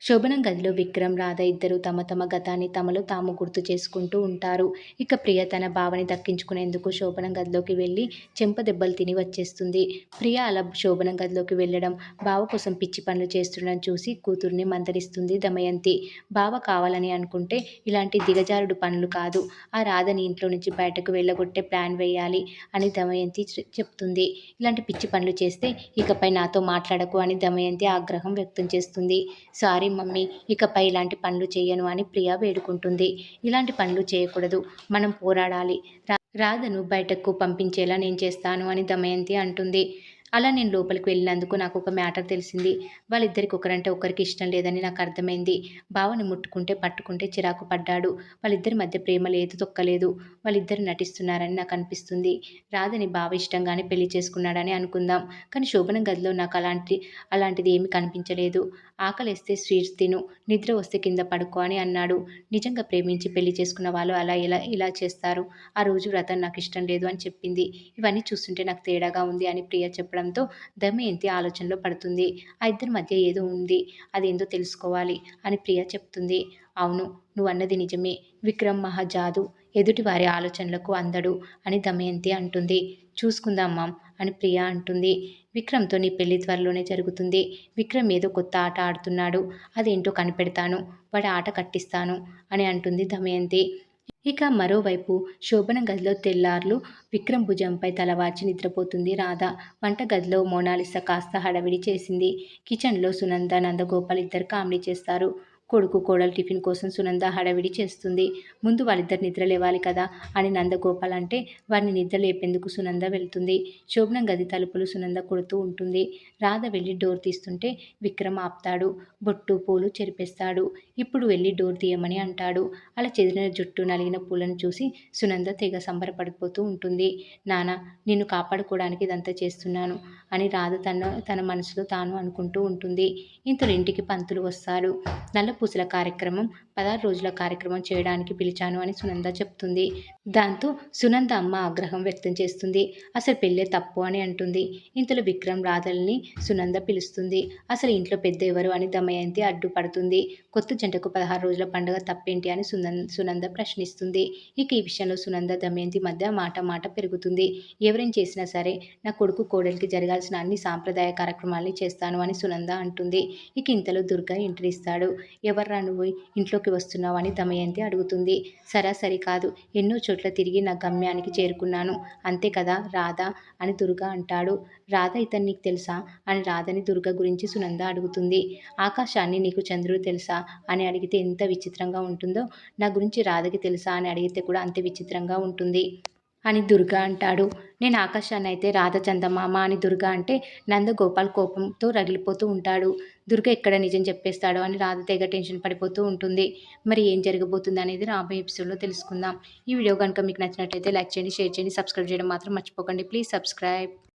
శోభనం గదిలో విక్రమ్, రాధ ఇద్దరూ తమ తమ గతాన్ని తమలో తాము గుర్తు చేసుకుంటూ ఉంటారు. ఇక ప్రియ తన బావని దక్కించుకునేందుకు శోభనం గదిలోకి వెళ్ళి చెంపదెబ్బలు తిని వచ్చేస్తుంది. ప్రియ అలా శోభనం గదిలోకి వెళ్ళడం, బావ కోసం పిచ్చి పనులు చేస్తుండడం చూసి కూతుర్ని మందలిస్తుంది దమయంతి. బావ కావాలని అనుకుంటే ఇలాంటి దిగజారుడు పనులు కాదు, ఆ రాధని ఇంట్లో నుంచి బయటకు వెళ్ళగొట్టే ప్లాన్ వేయాలి అని దమయంతి చెప్తుంది. ఇలాంటి పిచ్చి పనులు చేస్తే ఇకపై నాతో మాట్లాడకు అని దమయంతి ఆగ్రహం వ్యక్తం చేస్తుంది. సారీ మమ్మీ, ఇకపై ఇలాంటి పనులు చెయ్యను అని ప్రియ వేడుకుంటుంది. ఇలాంటి పనులు చేయకూడదు, మనం పోరాడాలి. రాధను బయటకు పంపించేలా నేను చేస్తాను అని దమయంతి అంటుంది. అలా నేను లోపలికి వెళ్ళినందుకు నాకు ఒక మ్యాటర్ తెలిసింది. వాళ్ళిద్దరికి ఒకరంటే ఒకరికి ఇష్టం లేదని నాకు అర్థమైంది. బావని ముట్టుకుంటే పట్టుకుంటే చిరాకు పడ్డాడు. వాళ్ళిద్దరి మధ్య ప్రేమ లేదు, తొక్కలేదు. వాళ్ళిద్దరు నటిస్తున్నారని నాకు అనిపిస్తుంది. రాధని బావ ఇష్టంగానే పెళ్లి చేసుకున్నాడని అనుకుందాం. కానీ శోభనం గదిలో నాకు అలాంటిది ఏమీ కనిపించలేదు. ఆకలేస్తే స్వీట్స్ తిను, నిద్ర వస్తే కింద పడుకో అని అన్నాడు. నిజంగా ప్రేమించి పెళ్లి చేసుకున్న వాళ్ళు అలా ఇలా చేస్తారు. ఆ రోజు వ్రతం నాకు ఇష్టం లేదు అని చెప్పింది. ఇవన్నీ చూస్తుంటే నాకు తేడాగా ఉంది అని ప్రియ చెప్పడంతో దమయంతి ఆలోచనలో పడుతుంది. ఆ ఇద్దరి మధ్య ఏదో ఉంది, అదేందో తెలుసుకోవాలి అని ప్రియ చెప్తుంది. అవును, నువ్వన్నది నిజమే. విక్రమ్ మహాజాదు, ఎదుటి వారి ఆలోచనలకు అందడు అని దమయంతి అంటుంది. చూసుకుందాం మామ్ అని ప్రియ అంటుంది. విక్రమ్తో నీ పెళ్లి త్వరలోనే జరుగుతుంది. విక్రమ్ ఏదో కొత్త ఆట ఆడుతున్నాడు, అదేంటో కనిపెడతాను, వాడి ఆట కట్టిస్తాను అని అంటుంది దమయంతి. ఇక మరోవైపు శోభనం గదిలో తెల్లార్లు విక్రమ్ భుజంపై తలవాల్చి నిద్రపోతుంది రాధ. వంటగదిలో మోనాలిసా కాస్త హడావిడి చేసింది. కిచెన్లో సునంద, నందగోపాల్ ఇద్దరు కామెడీ చేస్తారు. కొడుకు కోడలు టిఫిన్ కోసం సునంద హడావిడి చేస్తుంది. ముందు వాళ్ళిద్దరు నిద్ర లేవాలి కదా అని నందగోపాల్ అంటే వారిని నిద్ర లేపేందుకు సునంద వెళ్తుంది. శోభనం గది తలుపులు సునంద కొడుతూ ఉంటుంది. రాధ వెళ్ళి డోర్ తీస్తుంటే విక్రమ్ ఆపుతాడు. బొట్టు పూలు చెరిపేస్తాడు. ఇప్పుడు వెళ్ళి డోర్ తీయమని అంటాడు. అలా చెదిరిన జుట్టు, నలిగిన పూలను చూసి సునంద తెగ సంబరపడిపోతూ ఉంటుంది. నాన్న, నిన్ను కాపాడుకోవడానికి ఇదంతా చేస్తున్నాను అని రాధ తన మనసులో తాను అనుకుంటూ ఉంటుంది. ఇంతలో ఇంటికి పంతులు వస్తారు. నల్లపూసల కార్యక్రమం 16 రోజుల కార్యక్రమం చేయడానికి పిలిచాను అని సునంద చెప్తుంది. దాంతో సునంద అమ్మ ఆగ్రహం వ్యక్తం చేస్తుంది. అసలు పెళ్ళే తప్పు అని అంటుంది. ఇంతలో విక్రమ్, రాధల్ని సునంద పిలుస్తుంది. అసలు ఇంట్లో పెద్ద ఎవరు అని దమయంతి అడ్డుపడుతుంది. కొత్త జంటకు 16 రోజుల పండుగ తప్పేంటి అని సునంద ప్రశ్నిస్తుంది. ఇక ఈ విషయంలో సునంద, దమయంతి మధ్య మాట పెరుగుతుంది. ఎవరేం చేసినా సరే నా కొడుకు కోడలికి జరగాల్సిన అన్ని సాంప్రదాయ కార్యక్రమాల్ని చేస్తాను అని సునంద అంటుంది. ఇక ఇంతలో దుర్గా ఎంట్రీ ఇస్తాడు. ఎవర్రా నువ్వు ఇంట్లోకి వస్తున్నావు అని దమయంతి అడుగుతుంది. సరాసరి కాదు, ఎన్నో చోట్ల తిరిగి నా గమ్యానికి చేరుకున్నాను, అంతే కదా రాధా అని దుర్గా అంటాడు. రాధ ఇతను నీకు తెలుసా అని రాధని దుర్గ గురించి సునంద అడుగుతుంది. ఆకాశాన్ని నీకు చంద్రుడు తెలుసా అని అడిగితే ఎంత విచిత్రంగా ఉంటుందో, నా గురించి రాధకి తెలుసా అని అడిగితే కూడా అంతే విచిత్రంగా ఉంటుంది అని దుర్గా అంటాడు. నేను ఆకాశాన్ని అయితే రాధ చందమామ అని దుర్గా అంటే నందగోపాల్ కోపంతో రగిలిపోతూ ఉంటాడు. దుర్గా ఎక్కడ నిజం చెప్పేస్తాడో అని రాధ తెగ టెన్షన్ పడిపోతూ ఉంటుంది. మరి ఏం జరగబోతుంది అనేది రాబోయే ఎపిసోడ్లో తెలుసుకుందాం. ఈ వీడియో కనుక మీకు నచ్చినట్లయితే లైక్ చేయండి, షేర్ చేయండి, సబ్స్క్రైబ్ చేయడం మాత్రం మర్చిపోకండి. Please subscribe.